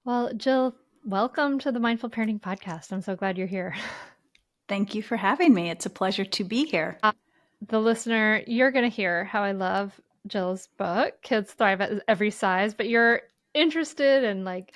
Well, Jill, welcome to the Mindful Parenting Podcast. I'm so glad you're here. Thank you for having me. It's a pleasure to be here. The listener, you're going to hear how I love Jill's book, Kids Thrive at Every Size, but you're interested in like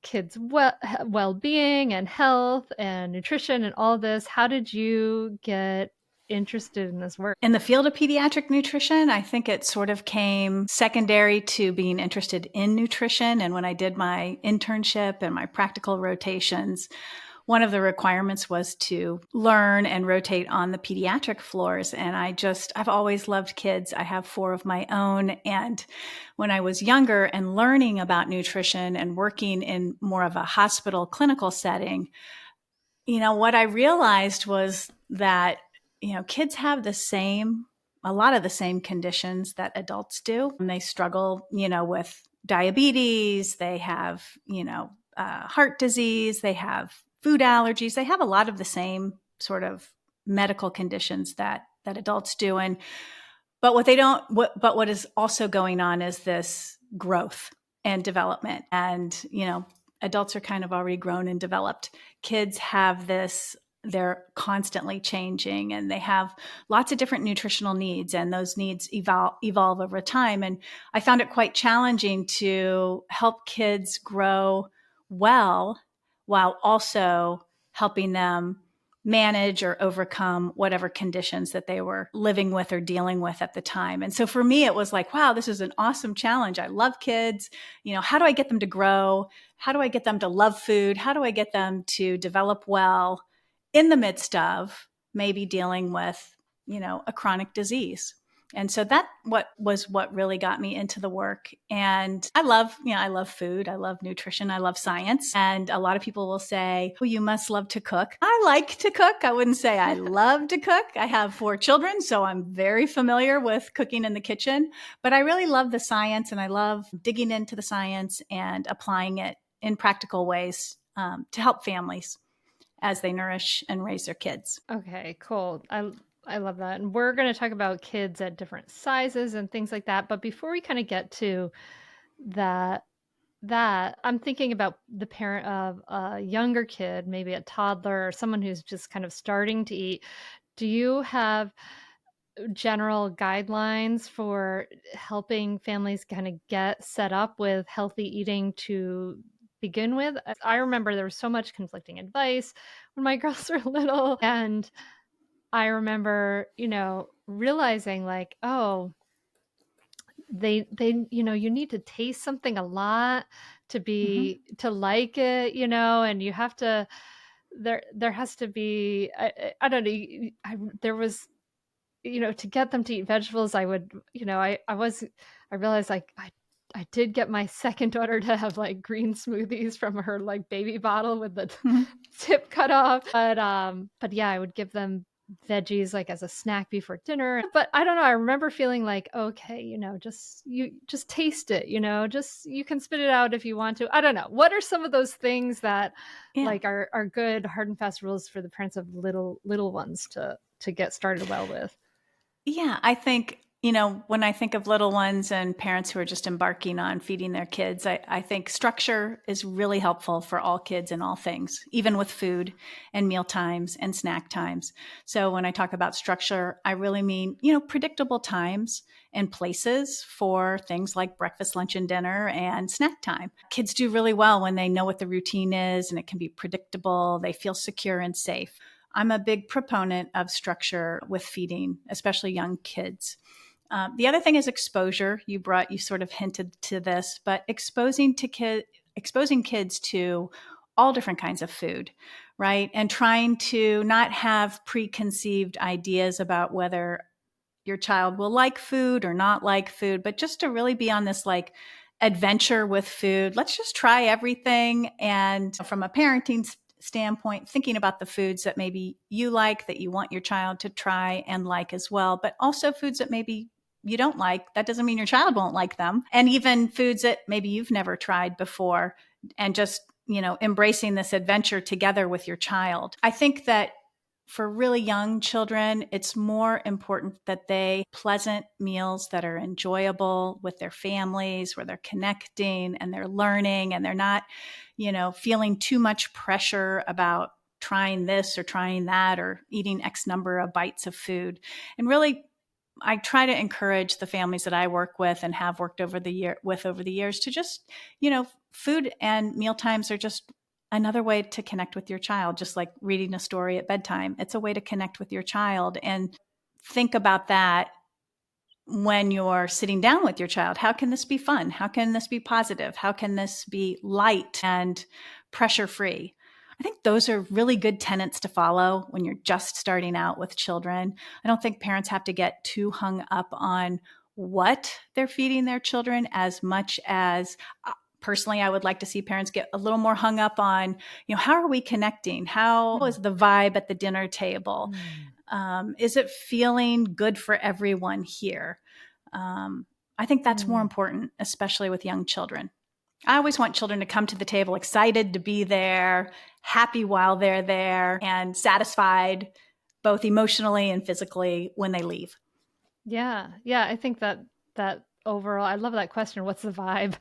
kids' well-being and health and nutrition and all this. How did you get interested in this work? In the field of pediatric nutrition, I think it sort of came secondary to being interested in nutrition. And when I did my internship and my practical rotations, one of the requirements was to learn and rotate on the pediatric floors. And I've always loved kids. I have four of my own. And when I was younger and learning about nutrition and working in more of a hospital clinical setting, what I realized was that, kids have a lot of the same conditions that adults do. And they struggle, with diabetes, they have, heart disease, they have food allergies, they have a lot of the same sort of medical conditions that adults do. But what is also going on is this growth and development. And, adults are kind of already grown and developed. Kids have this, they're constantly changing and they have lots of different nutritional needs, and those needs evolve over time. And I found it quite challenging to help kids grow well while also helping them manage or overcome whatever conditions that they were living with or dealing with at the time. And so for me, it was like, wow, this is an awesome challenge. I love kids. How do I get them to grow? How do I get them to love food? How do I get them to develop well in the midst of maybe dealing with, a chronic disease? And so what really got me into the work. And I love food. I love nutrition. I love science. And a lot of people will say, well, you must love to cook. I like to cook. I wouldn't say I love to cook. I have four children, so I'm very familiar with cooking in the kitchen, but I really love the science, and I love digging into the science and applying it in practical ways to help families as they nourish and raise their kids. Okay, cool. I love that. And we're going to talk about kids at different sizes and things like that. But before we kind of get to that, I'm thinking about the parent of a younger kid, maybe a toddler or someone who's just kind of starting to eat. Do you have general guidelines for helping families kind of get set up with healthy eating to begin with? I remember there was so much conflicting advice when my girls were little, and I remember, realizing like, oh, you need to taste something a lot to Mm-hmm. to like it, and you have to, there has to be, I don't know, there was, to get them to eat vegetables, I would, I realized like, I did get my second daughter to have like green smoothies from her like baby bottle with the Mm-hmm. tip cut off. But yeah, I would give them veggies like as a snack before dinner. But I don't know, I remember feeling like, okay, you just taste it, just you can spit it out if you want to. I don't know. What are some of those things that Yeah. like are good hard and fast rules for the parents of little ones to get started well with? Yeah, I think, when I think of little ones and parents who are just embarking on feeding their kids, I think structure is really helpful for all kids and all things, even with food and meal times and snack times. So when I talk about structure, I really mean, predictable times and places for things like breakfast, lunch, and dinner and snack time. Kids do really well when they know what the routine is and it can be predictable. They feel secure and safe. I'm a big proponent of structure with feeding, especially young kids. The other thing is exposure. You sort of hinted to this, but exposing kids to all different kinds of food, right? And trying to not have preconceived ideas about whether your child will like food or not like food, but just to really be on this like adventure with food. Let's just try everything. And from a parenting standpoint, thinking about the foods that maybe you like, that you want your child to try and like as well, but also foods that maybe you don't like. That doesn't mean your child won't like them. And even foods that maybe you've never tried before, and just, embracing this adventure together with your child. I think that for really young children, it's more important that they pleasant meals that are enjoyable with their families, where they're connecting and they're learning and they're not, feeling too much pressure about trying this or trying that or eating X number of bites of food. And really, I try to encourage the families that I work with and have worked over the years to just, food and meal times are just another way to connect with your child, just like reading a story at bedtime. It's a way to connect with your child, and think about that when you're sitting down with your child. How can this be fun? How can this be positive? How can this be light and pressure free? I think those are really good tenets to follow when you're just starting out with children. I don't think parents have to get too hung up on what they're feeding their children as much as personally, I would like to see parents get a little more hung up on, how are we connecting? How is the vibe at the dinner table? Is it feeling good for everyone here? I think that's more important, especially with young children. I always want children to come to the table excited to be there, happy while they're there, and satisfied both emotionally and physically when they leave. Yeah, yeah, I think that overall I love that question, "What's the vibe?"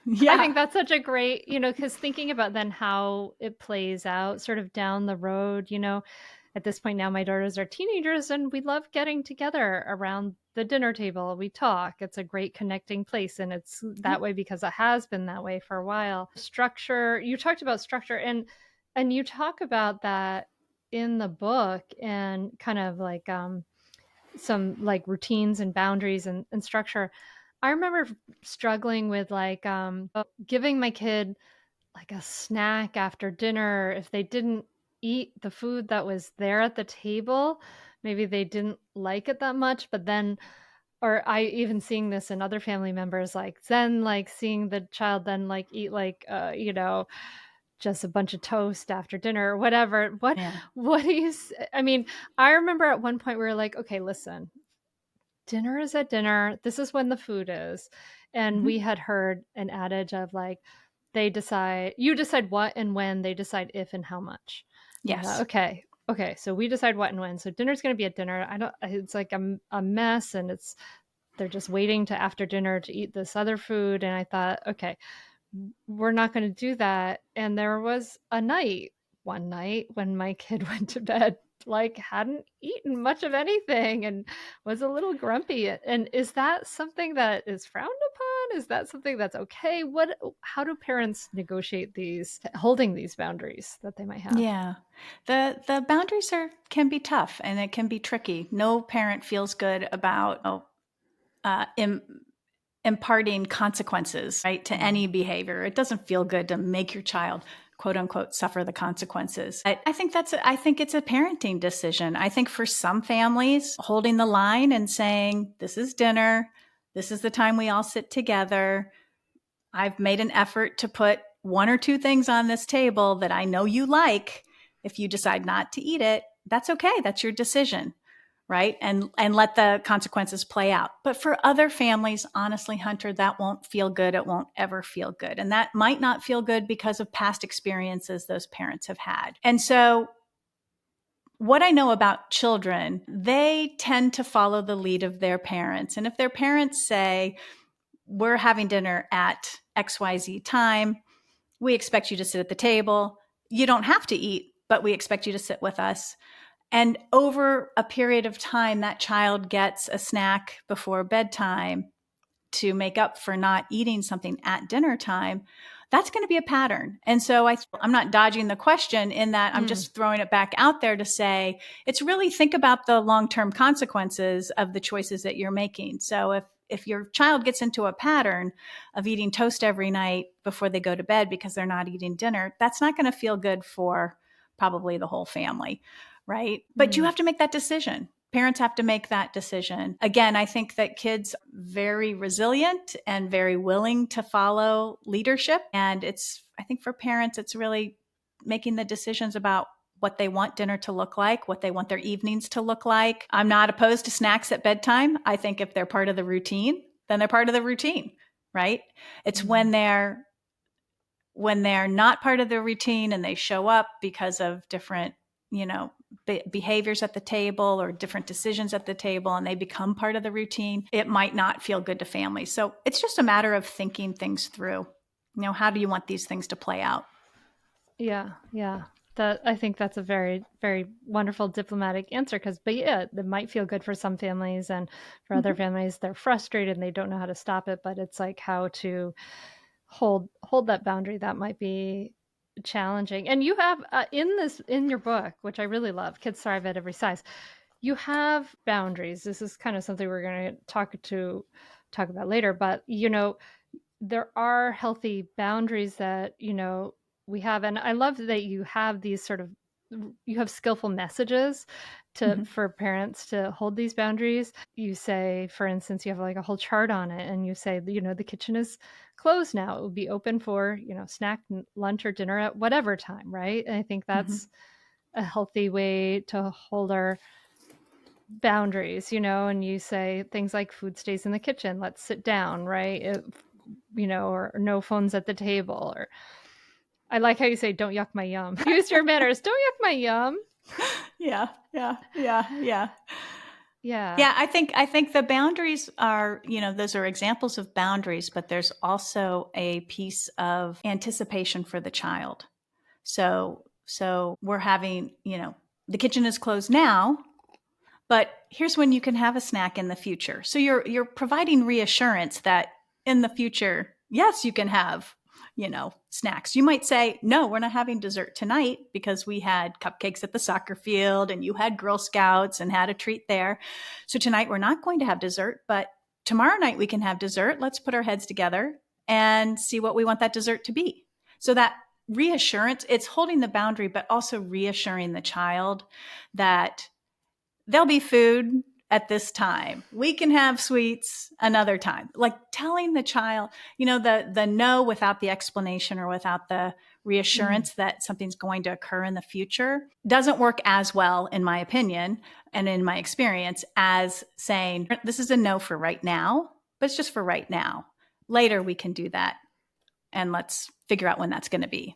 I Yeah. think that's such a great, because thinking about then how it plays out sort of down the road, at this point now my daughters are teenagers and we love getting together around the dinner table. We talk. It's a great connecting place and it's Yeah. that way because it has been that way for a while. Structure, you talked about structure and you talk about that in the book and kind of like some like routines and boundaries and structure. I remember struggling with like giving my kid like a snack after dinner if they didn't eat the food that was there at the table. Maybe they didn't like it that much, but then or I even seeing this in other family members like then like seeing the child then like eat like just a bunch of toast after dinner or whatever. Yeah. What do you I mean, I remember at one point we were like, okay, listen, dinner is at dinner. This is when the food is. And Mm-hmm. we had heard an adage of like, you decide what and when, they decide if and how much. And I thought, Yes. okay, so we decide what and when. So dinner's going to be at dinner. It's like a mess and they're just waiting to after dinner to eat this other food. And I thought, okay, we're not going to do that. And there was one night when my kid went to bed, like hadn't eaten much of anything and was a little grumpy. And is that something that is frowned upon? Is that something that's okay? How do parents negotiate holding these boundaries that they might have? Yeah. The boundaries can be tough and it can be tricky. No parent feels good about uh, Im, imparting consequences, right, to any behavior. It doesn't feel good to make your child quote unquote suffer the consequences. I think it's a parenting decision. I think for some families, holding the line and saying, this is dinner, this is the time we all sit together. I've made an effort to put one or two things on this table that I know you like. If you decide not to eat it, that's okay. That's your decision, right? And let the consequences play out. But for other families, honestly, Hunter, that won't feel good. It won't ever feel good. And that might not feel good because of past experiences those parents have had. And so what I know about children, they tend to follow the lead of their parents. And if their parents say, we're having dinner at XYZ time, we expect you to sit at the table. You don't have to eat, but we expect you to sit with us. And over a period of time, that child gets a snack before bedtime to make up for not eating something at dinner time. That's going to be a pattern. And so I'm not dodging the question in that I'm Mm, just throwing it back out there to say it's really think about the long-term consequences of the choices that you're making. So if your child gets into a pattern of eating toast every night before they go to bed because they're not eating dinner, that's not going to feel good for probably the whole family, right? But you mm, have to make that decision. Parents have to make that decision. Again, I think that kids are very resilient and very willing to follow leadership. And I think for parents, it's really making the decisions about what they want dinner to look like, what they want their evenings to look like. I'm not opposed to snacks at bedtime. I think if they're part of the routine, then they're part of the routine, right? It's mm. when they're not part of the routine and they show up because of different, you know, behaviors at the table or different decisions at the table and they become part of the routine, it might not feel good to families. So it's just a matter of thinking things through. How do you want these things to play out? Yeah, yeah. That I think that's a very, very wonderful diplomatic answer because, but yeah, it might feel good for some families, and for other Mm-hmm. families, they're frustrated and they don't know how to stop it. But it's like how to hold that boundary that might be challenging. And you have in your book, which I really love, Kids Thrive at Every Size. You have boundaries. This is kind of something we're going to talk about later, but there are healthy boundaries that we have, and I love that you have these sort of you have skillful messages to Mm-hmm. for parents to hold these boundaries. You say, for instance, you have like a whole chart on it, and you say, the kitchen is closed now. It will be open for snack, lunch, or dinner at whatever time, right? And I think Mm-hmm. that's a healthy way to hold our boundaries, and you say things like food stays in the kitchen, let's sit down, right? Or no phones at the table. Or I like how you say, don't yuck my yum. Use your manners. Don't yuck my yum. Yeah, yeah, yeah, yeah. Yeah. Yeah, I think the boundaries are, those are examples of boundaries, but there's also a piece of anticipation for the child. So we're having, the kitchen is closed now, but here's when you can have a snack in the future. So you're providing reassurance that in the future, yes, you can have, snacks. You might say, no, we're not having dessert tonight because we had cupcakes at the soccer field and you had Girl Scouts and had a treat there. So tonight we're not going to have dessert, but tomorrow night we can have dessert. Let's put our heads together and see what we want that dessert to be. So that reassurance, it's holding the boundary, but also reassuring the child that there'll be food at this time. We can have sweets another time. Like telling the child, the no without the explanation or without the Mm. reassurance that something's going to occur in the future doesn't work as well, in my opinion, and in my experience, as saying, this is a no for right now, but it's just for right now. Later, we can do that. And let's figure out when that's going to be.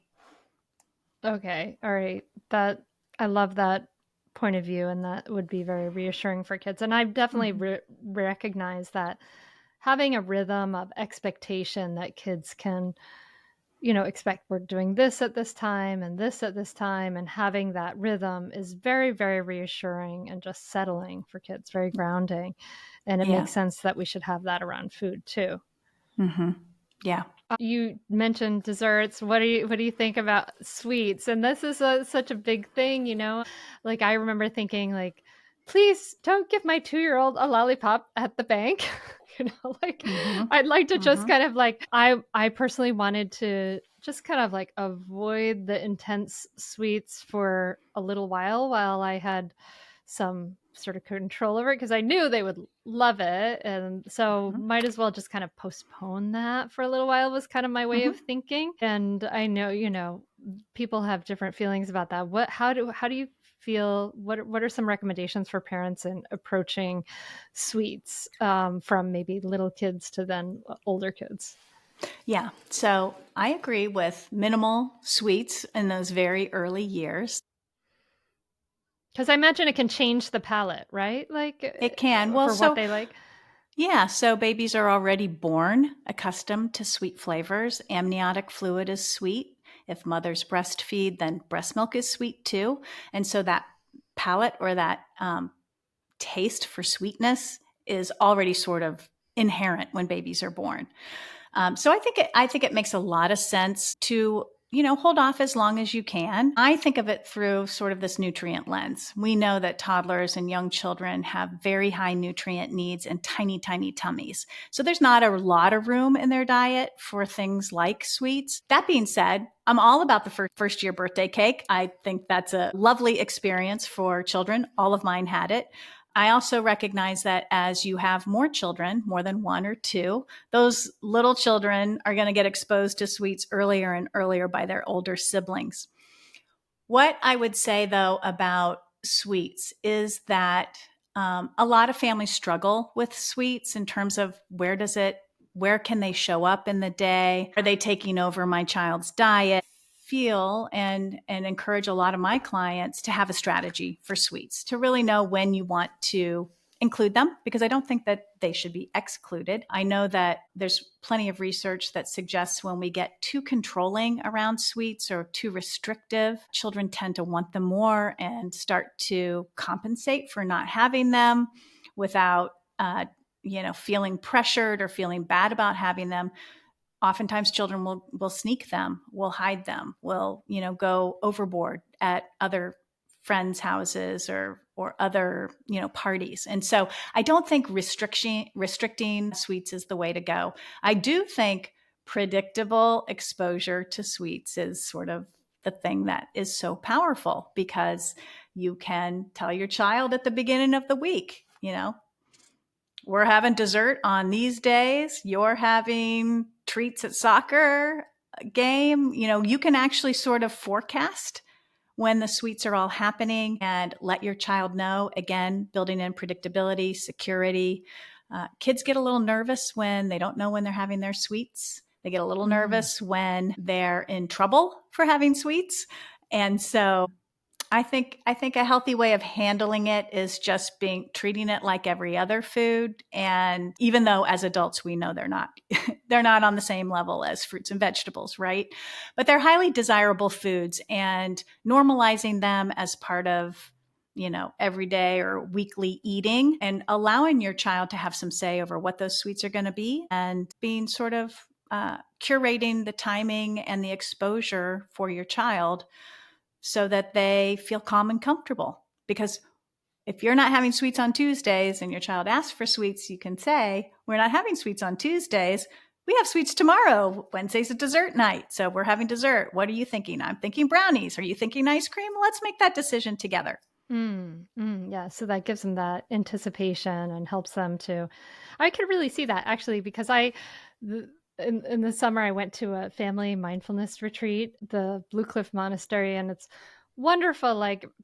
Okay. All right. That I love that point of view, and that would be very reassuring for kids. And I definitely Mm-hmm. recognize that having a rhythm of expectation that kids can expect we're doing this at this time and this at this time, and having that rhythm is very, very reassuring and just settling for kids, very grounding. And it Yeah. makes sense that we should have that around food too. Mm-hmm. Yeah. You mentioned desserts. What do you think about sweets? And this is such a big thing, Like I remember thinking, like, please don't give my 2-year-old a lollipop at the bank. Like Mm-hmm. I'd like to just Mm-hmm. kind of like I personally wanted to just kind of like avoid the intense sweets for a little while I had some sort of control over it, because I knew they would love it. And so Mm-hmm. might as well just kind of postpone that for a little while, was kind of my way Mm-hmm. of thinking. And I know, people have different feelings about that. How do you feel? What are some recommendations for parents in approaching sweets, from maybe little kids to then older kids? Yeah. So I agree with minimal sweets in those very early years. Because I imagine it can change the palate, right? It can. Like, Well, for what so they like. yeah. So babies are already born accustomed to sweet flavors. Amniotic fluid is sweet. If mothers breastfeed, then breast milk is sweet too. And so that palate or that taste for sweetness is already sort of inherent when babies are born. So I think it makes a lot of sense to hold off as long as you can. I think of it through sort of this nutrient lens. We know that toddlers and young children have very high nutrient needs and tiny, tiny tummies. So there's not a lot of room in their diet for things like sweets. That being said, I'm all about the first year birthday cake. I think that's a lovely experience for children. All of mine had it. I also recognize that as you have more children, more than one or two, those little children are going to get exposed to sweets earlier and earlier by their older siblings. What I would say, though, about sweets is that a lot of families struggle with sweets in terms of where can they show up in the day? Are they taking over my child's diet? feel and encourage a lot of my clients to have a strategy for sweets, to really know when you want to include them, because I don't think that they should be excluded. I know that there's plenty of research that suggests when we get too controlling around sweets or too restrictive, children tend to want them more and start to compensate for not having them without feeling pressured or feeling bad about having them. Oftentimes children will sneak them, will hide them, will go overboard at other friends' houses or other parties. And so I don't think restricting sweets is the way to go. I do think predictable exposure to sweets is sort of the thing that is so powerful, because you can tell your child at the beginning of the week, we're having dessert on these days, you're having treats at soccer game. You can actually sort of forecast when the sweets are all happening and let your child know. Again, building in predictability, security. Kids get a little nervous when they don't know when they're having their sweets. They get a little nervous when they're in trouble for having sweets. And so I think a healthy way of handling it is just treating it like every other food. And even though as adults we know they're not they're not on the same level as fruits and vegetables, right? But they're highly desirable foods, and normalizing them as part of everyday or weekly eating, and allowing your child to have some say over what those sweets are going to be, and being sort of curating the timing and the exposure for your child so that they feel calm and comfortable. Because if you're not having sweets on Tuesdays and your child asks for sweets, you can say, we're not having sweets on Tuesdays. We have sweets tomorrow. Wednesday's a dessert night, so we're having dessert. What are you thinking? I'm thinking brownies. Are you thinking ice cream? Let's make that decision together. Yeah, so that gives them that anticipation and helps them to I could really see that actually because in the summer I went to a family mindfulness retreat, the Blue Cliff Monastery, and it's wonderful,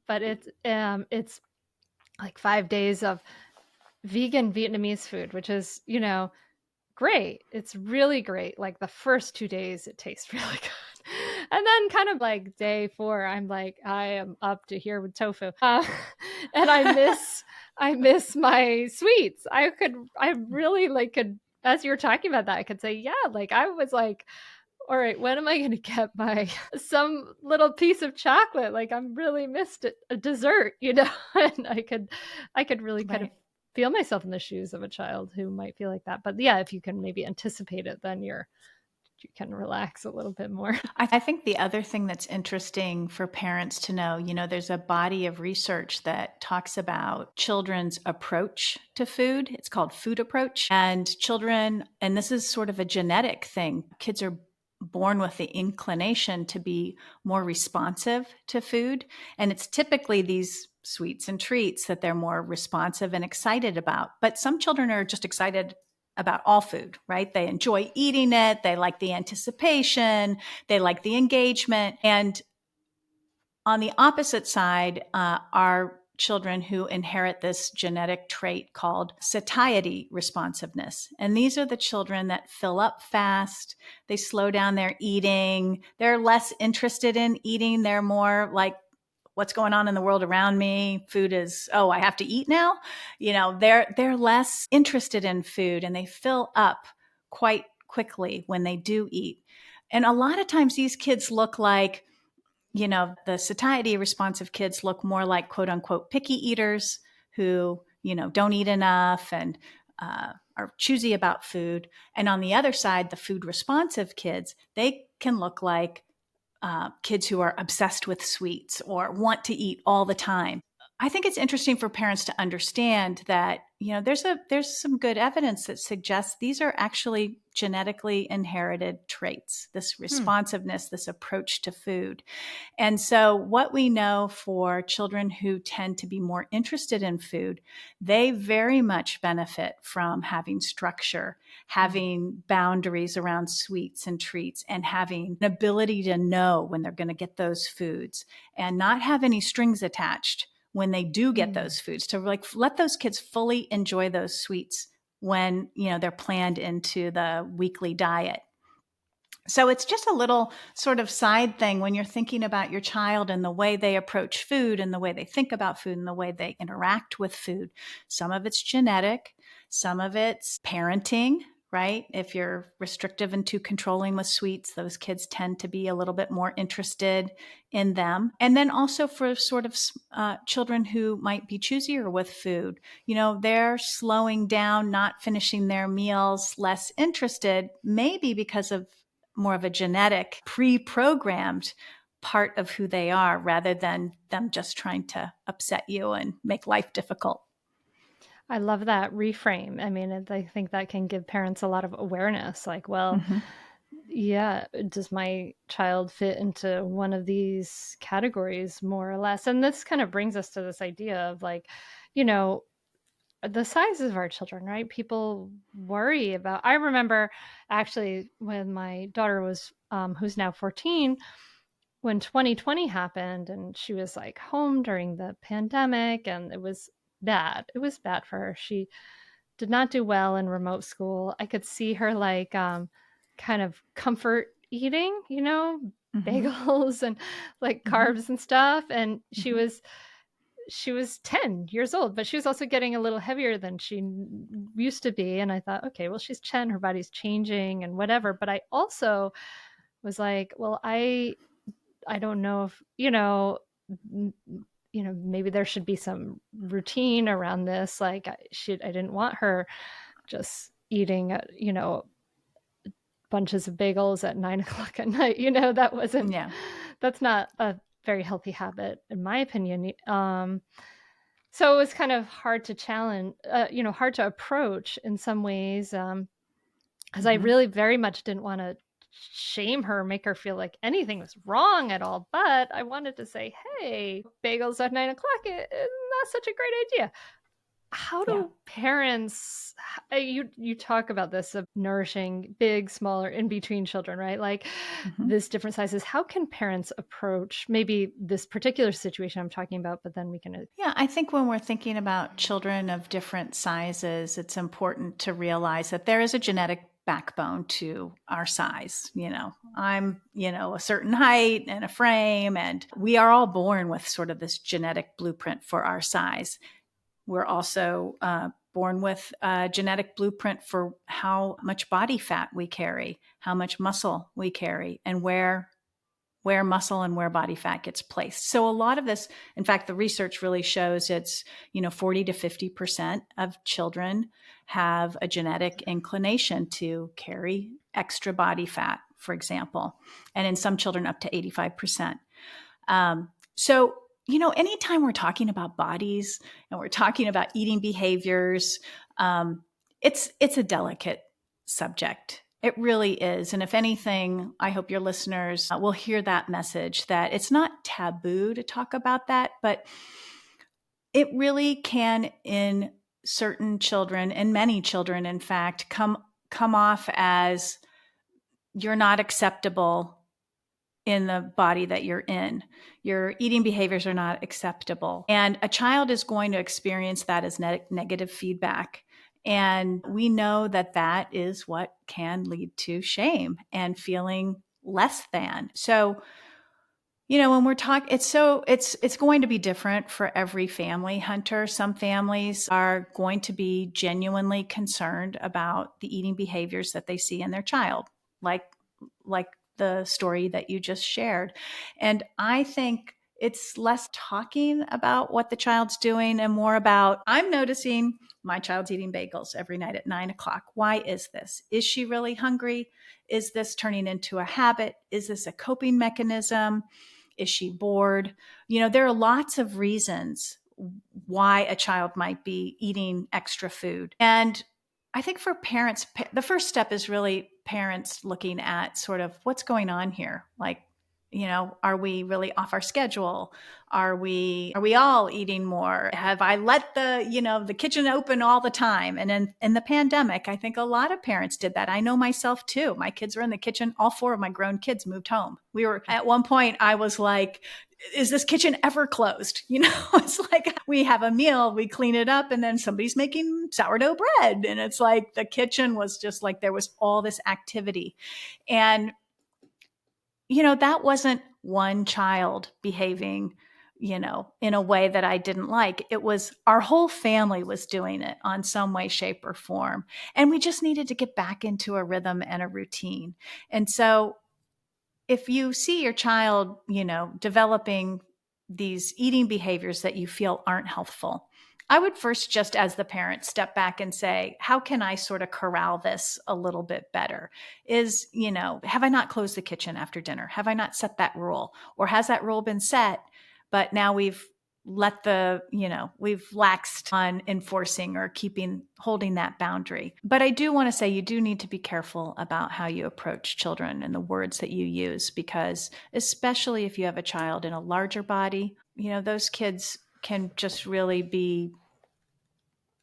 but it's like 5 days of vegan Vietnamese food, which is, great. It's really great. Like the first 2 days, it tastes really good. And then kind of like day 4, I'm like, I am up to here with tofu. And I miss my sweets. I really could, as you were talking about that, I could say, yeah, like I was like, all right, when am I going to get my some little piece of chocolate? Like I'm really missed a dessert, and I could really kind of Right. feel myself in the shoes of a child who might feel like that. But yeah, if you can maybe anticipate it, then you can relax a little bit more. I think the other thing that's interesting for parents to know, there's a body of research that talks about children's approach to food. It's called food approach. And children, and this is sort of a genetic thing, kids are born with the inclination to be more responsive to food. And it's typically these sweets and treats that they're more responsive and excited about. But some children are just excited about all food, right? They enjoy eating it. They like the anticipation. They like the engagement. And on the opposite side are children who inherit this genetic trait called satiety responsiveness. And these are the children that fill up fast. They slow down their eating. They're less interested in eating. They're more like, what's going on in the world around me? Food is, oh, I have to eat now. They're less interested in food, and they fill up quite quickly when they do eat. And a lot of times these kids look like, the satiety responsive kids look more like quote unquote picky eaters who, don't eat enough and are choosy about food. And on the other side, the food responsive kids, they can look like kids who are obsessed with sweets or want to eat all the time. I think it's interesting for parents to understand that, there's some good evidence that suggests these are actually genetically inherited traits, this responsiveness, this approach to food. And so what we know for children who tend to be more interested in food, they very much benefit from having structure, having boundaries around sweets and treats, and having an ability to know when they're going to get those foods and not have any strings attached when they do get those foods, to let those kids fully enjoy those sweets when, they're planned into the weekly diet. So it's just a little sort of side thing when you're thinking about your child and the way they approach food and the way they think about food and the way they interact with food. Some of it's genetic, some of it's parenting, right? If you're restrictive and too controlling with sweets, those kids tend to be a little bit more interested in them. And then also for sort of children who might be choosier with food, they're slowing down, not finishing their meals, less interested, maybe because of more of a genetic, pre-programmed part of who they are rather than them just trying to upset you and make life difficult. I love that reframe. I mean, I think that can give parents a lot of awareness, like, well, Mm-hmm. yeah, does my child fit into one of these categories more or less? And this kind of brings us to this idea of like, you know, the sizes of our children, right? People worry about. I remember actually when my daughter was, who's now 14, when 2020 happened and she was like home during the pandemic and it was bad. It was bad for her. She did not do well in remote school. I could see her like kind of comfort eating, Mm-hmm. bagels and like Mm-hmm. carbs and stuff. And she Mm-hmm. was she was 10 years old, but she was also getting a little heavier than she used to be. And I thought, okay, well, she's 10, her body's changing and whatever. But I also was like, well, I don't know if, maybe there should be some routine around this. Like I didn't want her just eating, bunches of bagels at 9 o'clock at night. Yeah. That's not a very healthy habit, in my opinion. So it was kind of hard to challenge, hard to approach in some ways. Because I Mm-hmm. really very much didn't want to shame her, make her feel like anything was wrong at all. But I wanted to say, hey, bagels at 9 o'clock is not such a great idea. How Yeah. do parents, you talk about this of nourishing big, smaller, in between children, right? Like Mm-hmm. this different sizes. How can parents approach maybe this particular situation I'm talking about, but then we can. Yeah, I think when we're thinking about children of different sizes, it's important to realize that there is a genetic backbone to our size. I'm, a certain height and a frame, and we are all born with sort of this genetic blueprint for our size. We're also born with a genetic blueprint for how much body fat we carry, how much muscle we carry, and where muscle and where body fat gets placed. So a lot of this, in fact, the research really shows it's, 40 to 50% of children have a genetic inclination to carry extra body fat, for example, and in some children up to 85%. So, anytime we're talking about bodies and we're talking about eating behaviors, it's a delicate subject. It really is. And if anything, I hope your listeners will hear that message that it's not taboo to talk about that, but it really can, in certain children, and many children, in fact, come off as you're not acceptable in the body that you're in. Your eating behaviors are not acceptable. And a child is going to experience that as negative feedback. And we know that that is what can lead to shame and feeling less than. So, when we're talking, it's going to be different for every family, Hunter. Some families are going to be genuinely concerned about the eating behaviors that they see in their child, like the story that you just shared. And I think it's less talking about what the child's doing and more about, I'm noticing my child's eating bagels every night at 9 o'clock. Why is this? Is she really hungry? Is this turning into a habit? Is this a coping mechanism? Is she bored? There are lots of reasons why a child might be eating extra food. And I think for parents, the first step is really parents looking at sort of what's going on here. Like, are we really off our schedule? Are we all eating more? Have I let the kitchen open all the time? And in the pandemic, I think a lot of parents did that. I know myself too. My kids were in the kitchen. All four of my grown kids moved home. We were at one point, I was like, is this kitchen ever closed? It's like we have a meal, we clean it up, and then somebody's making sourdough bread. And it's like the kitchen was just like there was all this activity. And that wasn't one child behaving, in a way that I didn't like. It was our whole family was doing it on some way, shape, or form. And we just needed to get back into a rhythm and a routine. And so if you see your child, developing these eating behaviors that you feel aren't healthful, I would first, just as the parent, step back and say, how can I sort of corral this a little bit better? Have I not closed the kitchen after dinner? Have I not set that rule? Or has that rule been set, but now we've laxed on enforcing or holding that boundary. But I do want to say you do need to be careful about how you approach children and the words that you use, because especially if you have a child in a larger body, those kids can just really be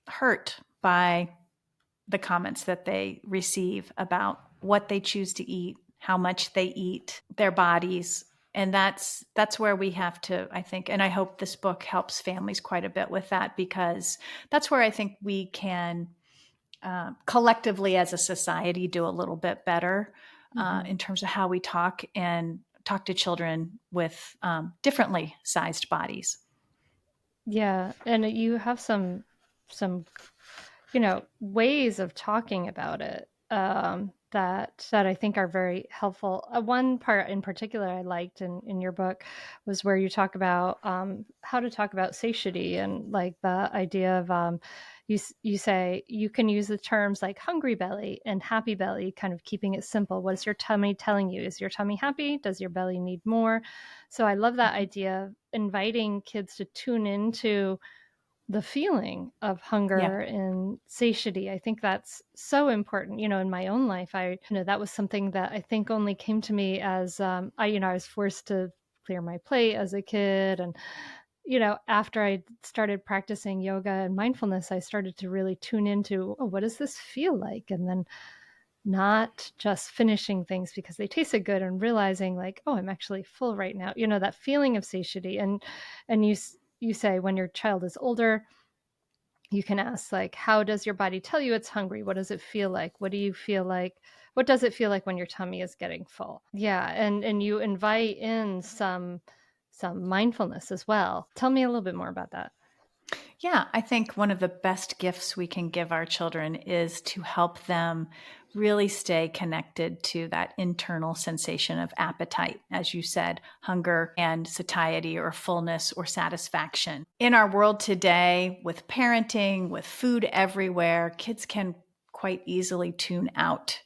hurt by the comments that they receive about what they choose to eat, how much they eat, their bodies. And that's where we have to, I think, and I hope this book helps families quite a bit with that, because that's where I think we can collectively as a society do a little bit better Mhm. in terms of how we talk to children with differently sized bodies. Yeah, and you have some ways of talking about it, that I think are very helpful. One part in particular I liked in your book was where you talk about how to talk about satiety, and like the idea of you say you can use the terms like hungry belly and happy belly, kind of keeping it simple. What is your tummy telling you? Is your tummy happy? Does your belly need more? So I love that idea of inviting kids to tune into the feeling of Yeah. hunger and satiety. I think that's so important. In my own life, that was something that I think only came to me as I was forced to clear my plate as a kid. And, after I started practicing yoga and mindfulness, I started to really tune into, oh, what does this feel like? And then not just finishing things because they tasted good, and realizing like, oh, I'm actually full right now. That feeling of satiety. And you say when your child is older, you can ask like, how does your body tell you it's hungry? What does it feel like? What do you feel like? What does it feel like when your tummy is getting full? Yeah, and you invite in some mindfulness as well. Tell me a little bit more about that. Yeah, I think one of the best gifts we can give our children is to help them really stay connected to that internal sensation of appetite, as you said, hunger and satiety or fullness or satisfaction. In our world today, with parenting, with food everywhere, kids can quite easily tune out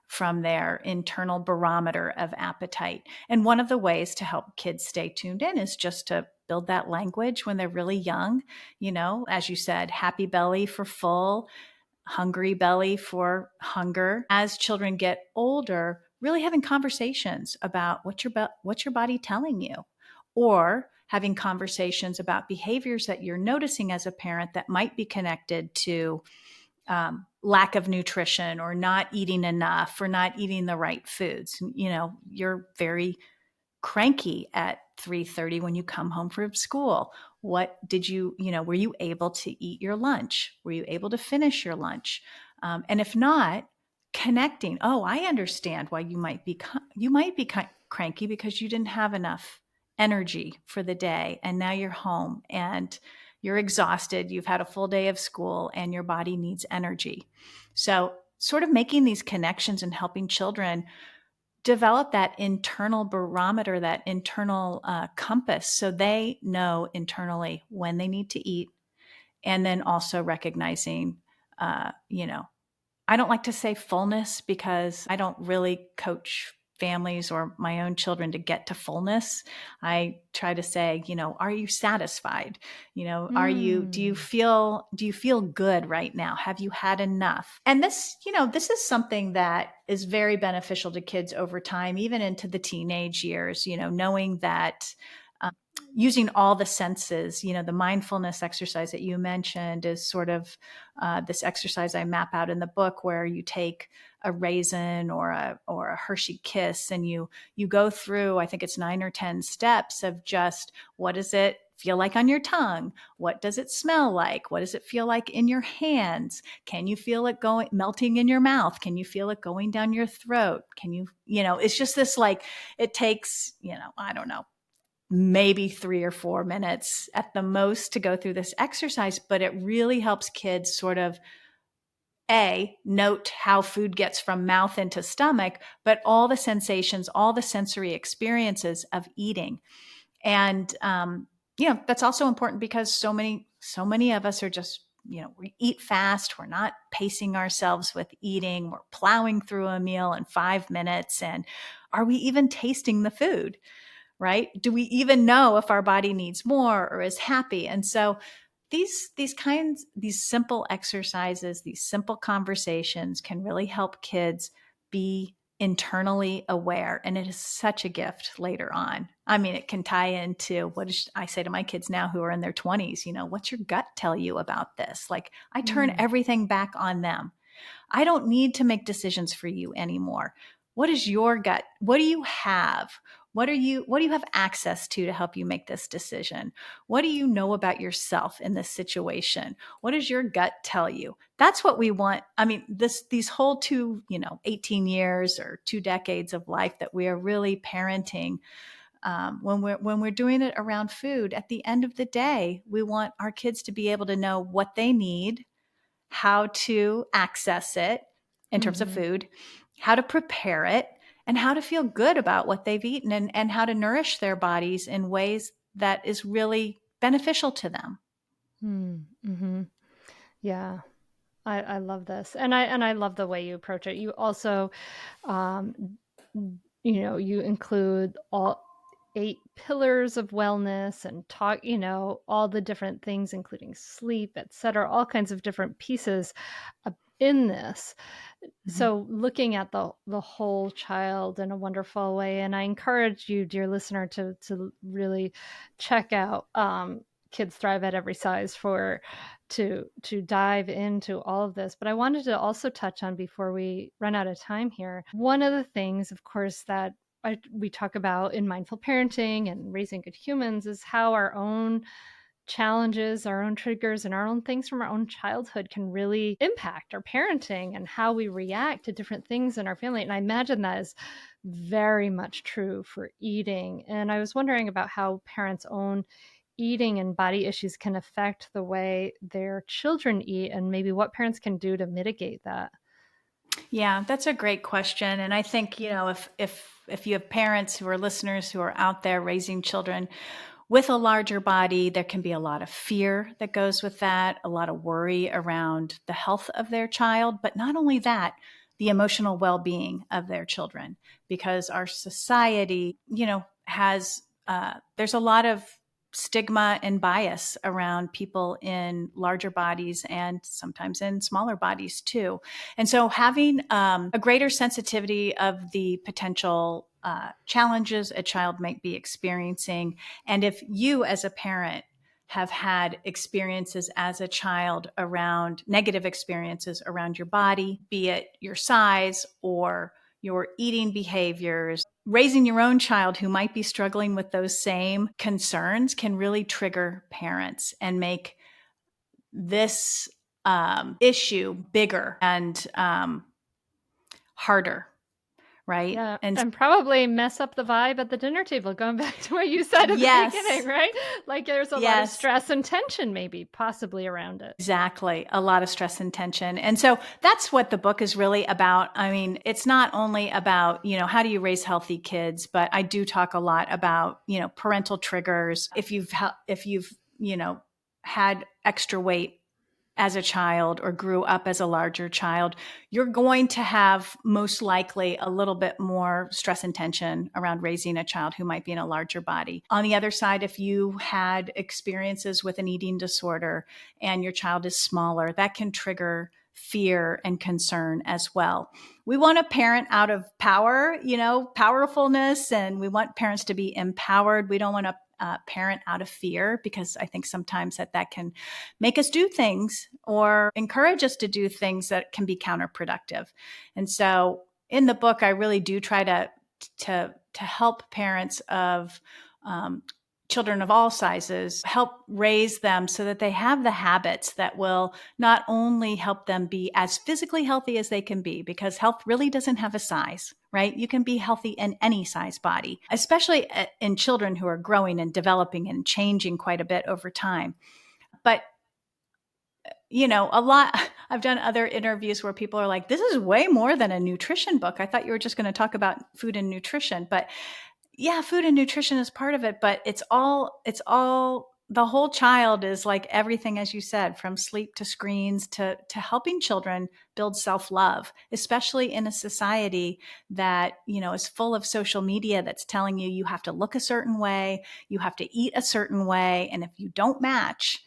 from their internal barometer of appetite. And one of the ways to help kids stay tuned in is just to build that language when they're really young. As you said, happy belly for full, hungry belly for hunger. As children get older, really having conversations about what's your body telling you, or having conversations about behaviors that you're noticing as a parent that might be connected to lack of nutrition or not eating enough or not eating the right foods. You're very cranky at 3:30 when you come home from school. What did were you able to eat your lunch? Were you able to finish your lunch? And if not, connecting. Oh, I understand why you might be cranky because you didn't have enough energy for the day, and now you're home and you're exhausted. You've had a full day of school and your body needs energy. So, sort of making these connections and helping children develop that internal barometer, that internal compass, so they know internally when they need to eat. And then also recognizing, uh, you know, I don't like to say fullness because I don't really coach families or my own children to get to fullness. I try to say, are you satisfied? Do you Mm. feel good right now? Have you had enough? And this is something that is very beneficial to kids over time, even into the teenage years, knowing that using all the senses. The mindfulness exercise that you mentioned is sort of this exercise I map out in the book, where you take a raisin or a Hershey Kiss, and you go through, I think it's 9 or 10 steps of just, what does it feel like on your tongue? What does it smell like? What does it feel like in your hands? Can you feel it going melting in your mouth? Can you feel it going down your throat? Can it's just this, like, it takes, I don't know, maybe 3 or 4 minutes at the most to go through this exercise, but it really helps kids sort of note how food gets from mouth into stomach, but all the sensations, all the sensory experiences of eating. And that's also important because so many of us are just, we eat fast. We're not pacing ourselves with eating. We're plowing through a meal in 5 minutes. And are we even tasting the food? Right? Do we even know if our body needs more or is happy? And so these simple exercises, these simple conversations can really help kids be internally aware. And it is such a gift later on. I mean, it can tie into what I say to my kids now who are in their 20s, what's your gut tell you about this? Like, I turn Mm. everything back on them. I don't need to make decisions for you anymore. What is your gut? What do you have? What do you have access to help you make this decision? What do you know about yourself in this situation? What does your gut tell you? That's what we want. I mean, these whole 18 years or 2 decades of life that we are really parenting, when we're doing it around food, at the end of the day, we want our kids to be able to know what they need, how to access it in terms of Mhm. food, how to prepare it, and how to feel good about what they've eaten, and how to nourish their bodies in ways that is really beneficial to them. Mm. Mhm. Yeah. I love this. And I love the way you approach it. You also, um, you include all 8 pillars of wellness and talk, all the different things, including sleep, etcetera, all kinds of different pieces in this. Mhm. So looking at the whole child in a wonderful way, and I encourage you, dear listener, to really check out Kids Thrive at Every Size to dive into all of this. But I wanted to also touch on, before we run out of time here, one of the things, of course, that we talk about in mindful parenting and raising good humans is how our own challenges, our own triggers, and our own things from our own childhood can really impact our parenting and how we react to different things in our family. And I imagine that is very much true for eating. And I was wondering about how parents' own eating and body issues can affect the way their children eat, and maybe what parents can do to mitigate that. Yeah, that's a great question. And I think, if you have parents who are listeners who are out there raising children with a larger body, there can be a lot of fear that goes with that, a lot of worry around the health of their child, but not only that, the emotional well-being of their children, because our society, has there's a lot of stigma and bias around people in larger bodies and sometimes in smaller bodies too. And so having a greater sensitivity of the potential challenges a child might be experiencing, and if you as a parent have had experiences as a child around negative experiences around your body, be it your size or your eating behaviors, raising your own child who might be struggling with those same concerns can really trigger parents and make this issue bigger and harder, right? Yeah, And and probably mess up the vibe at the dinner table, going back to what you said at the beginning, yes, right? Like, there's a lot of yes, stress and tension maybe possibly around it. exactly. A lot of stress and tension. And so that's what the book is really about. I mean, it's not only about, how do you raise healthy kids, but I do talk a lot about, parental triggers. If you've, had extra weight as a child or grew up as a larger child, you're going to have most likely a little bit more stress and tension around raising a child who might be in a larger body. On the other side, if you had experiences with an eating disorder and your child is smaller, that can trigger fear and concern as well. We want to parent out of power, powerfulness, and we want parents to be empowered. We don't want to parent out of fear, because I think sometimes that can make us do things or encourage us to do things that can be counterproductive. And so in the book, I really do try to help parents of children of all sizes, help raise them so that they have the habits that will not only help them be as physically healthy as they can be, because health really doesn't have a size, right? You can be healthy in any size body, especially in children who are growing and developing and changing quite a bit over time. But a lot, I've done other interviews where people are like, this is way more than a nutrition book. I thought you were just going to talk about food and nutrition, but yeah, food and nutrition is part of it, but it's all the whole child is like everything, as you said, from sleep to screens to helping children build self-love, especially in a society that, is full of social media that's telling you have to look a certain way, you have to eat a certain way, and if you don't match,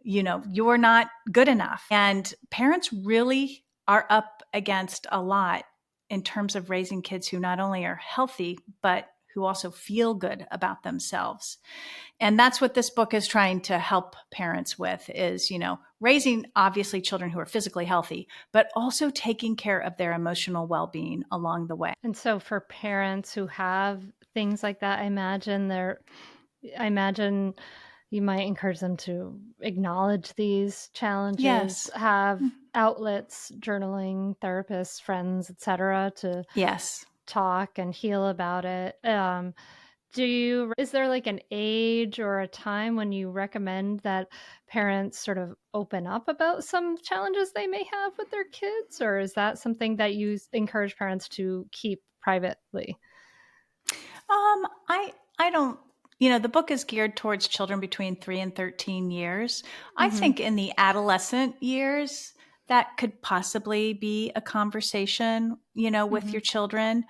you're not good enough. And parents really are up against a lot in terms of raising kids who not only are healthy, but who also feel good about themselves. And that's what this book is trying to help parents with is, raising obviously children who are physically healthy, but also taking care of their emotional well-being along the way. And so for parents who have things like that, I imagine you might encourage them to acknowledge these challenges, Yes. have outlets, journaling, therapists, friends, etc., to Yes. talk and heal about it. Is there like an age or a time when you recommend that parents sort of open up about some challenges they may have with their kids, or is that something that you encourage parents to keep privately? I don't, the book is geared towards children between 3 and 13 years. I Mm-hmm. think in the adolescent years, that could possibly be a conversation, with Mm-hmm. your children.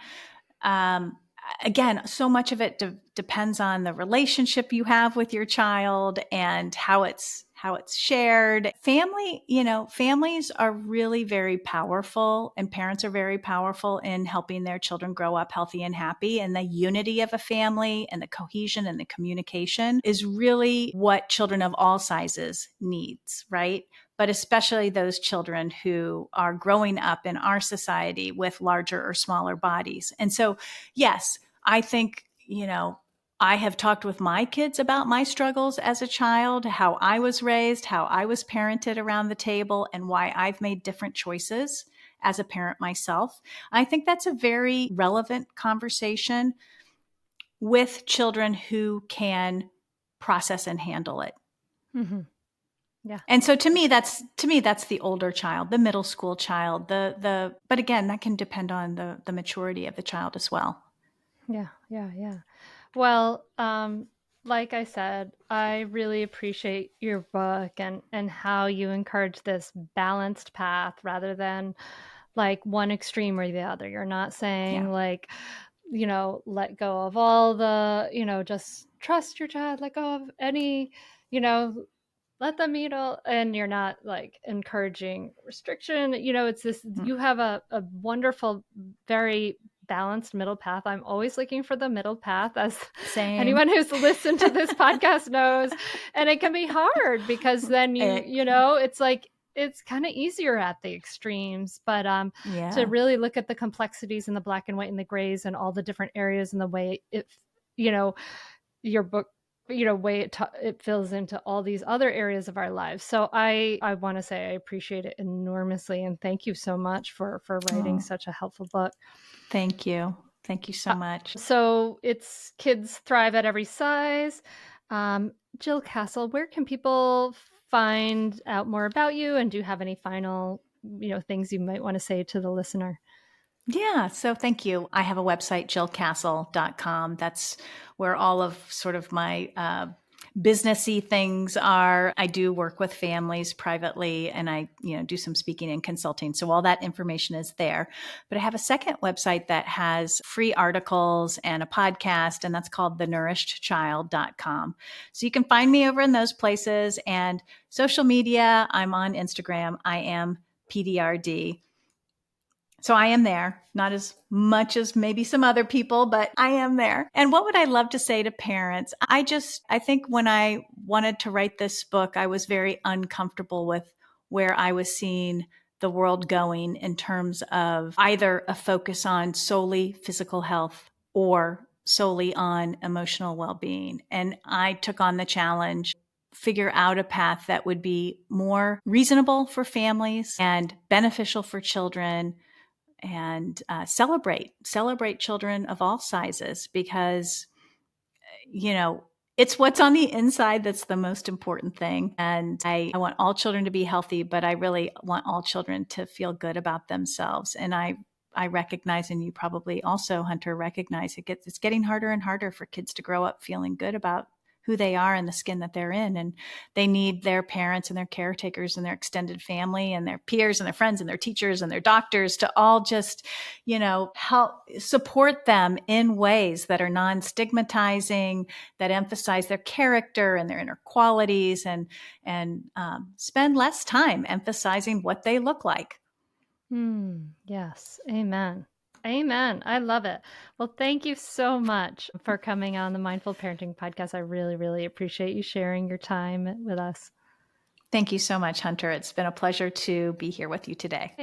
Um, Again, so much of it depends on the relationship you have with your child and how it's shared. Families are really very powerful, and parents are very powerful in helping their children grow up healthy and happy. And the unity of a family and the cohesion and the communication is really what children of all sizes needs, right? But especially those children who are growing up in our society with larger or smaller bodies. And so, yes, I think, I have talked with my kids about my struggles as a child, how I was raised, how I was parented around the table, and why I've made different choices as a parent myself. I think that's a very relevant conversation with children who can process and handle it. Mm-hmm. Yeah. And so to me that's the older child, the middle school child, but again, that can depend on the maturity of the child as well. Yeah. Yeah. Yeah. Well, like I said, I really appreciate your book and how you encourage this balanced path rather than like one extreme or the other. You're not Yeah. saying like, let go of all the, just trust your child, let go of any, you know, let them eat all, and you're not like encouraging restriction. It's this, Mm. you have a wonderful, very balanced middle path. I'm always looking for the middle path, as Same. anyone who's listened to this podcast knows. And it can be hard because then It, it's like it's kind of easier at the extremes, but to yeah. really look at the complexities and the black and white and the grays and all the different areas and the way it you know your book way it fills into all these other areas of our lives. So I want to say I appreciate it enormously, and thank you so much for writing Oh, such a helpful book. thank you. Thank you so much. So it's Kids Thrive at Every Size. Jill Castle, where can people find out more about you, and do you have any final things you might want to say to the listener? Yeah, so thank you. I have a website, jillcastle.com. That's where all of sort of my businessy things are. I do work with families privately, and I, do some speaking and consulting. So all that information is there. But I have a second website that has free articles and a podcast, and that's called thenourishedchild.com. So you can find me over in those places, and social media. I'm on Instagram. I am PDRD. So I am there, not as much as maybe some other people, but I am there. And what would I love to say to parents? I think when I wanted to write this book, I was very uncomfortable with where I was seeing the world going in terms of either a focus on solely physical health or solely on emotional well-being. And I took on the challenge figure out a path that would be more reasonable for families and beneficial for children and celebrate children of all sizes because you know it's what's on the inside that's the most important thing. And I want all children to be healthy, but I really want all children to feel good about themselves. And I recognize, and you probably also, Hunter, recognize it's getting harder and harder for kids to grow up feeling good about who they are and the skin that they're in. And they need their parents and their caretakers and their extended family and their peers and their friends and their teachers and their doctors to all just, help support them in ways that are non-stigmatizing, that emphasize their character and their inner qualities, and spend less time emphasizing what they look like. Yes. Amen. Amen. I love it. Well, thank you so much for coming on the Mindful Parenting Podcast. I really, really appreciate you sharing your time with us. Thank you so much, Hunter. It's been a pleasure to be here with you today.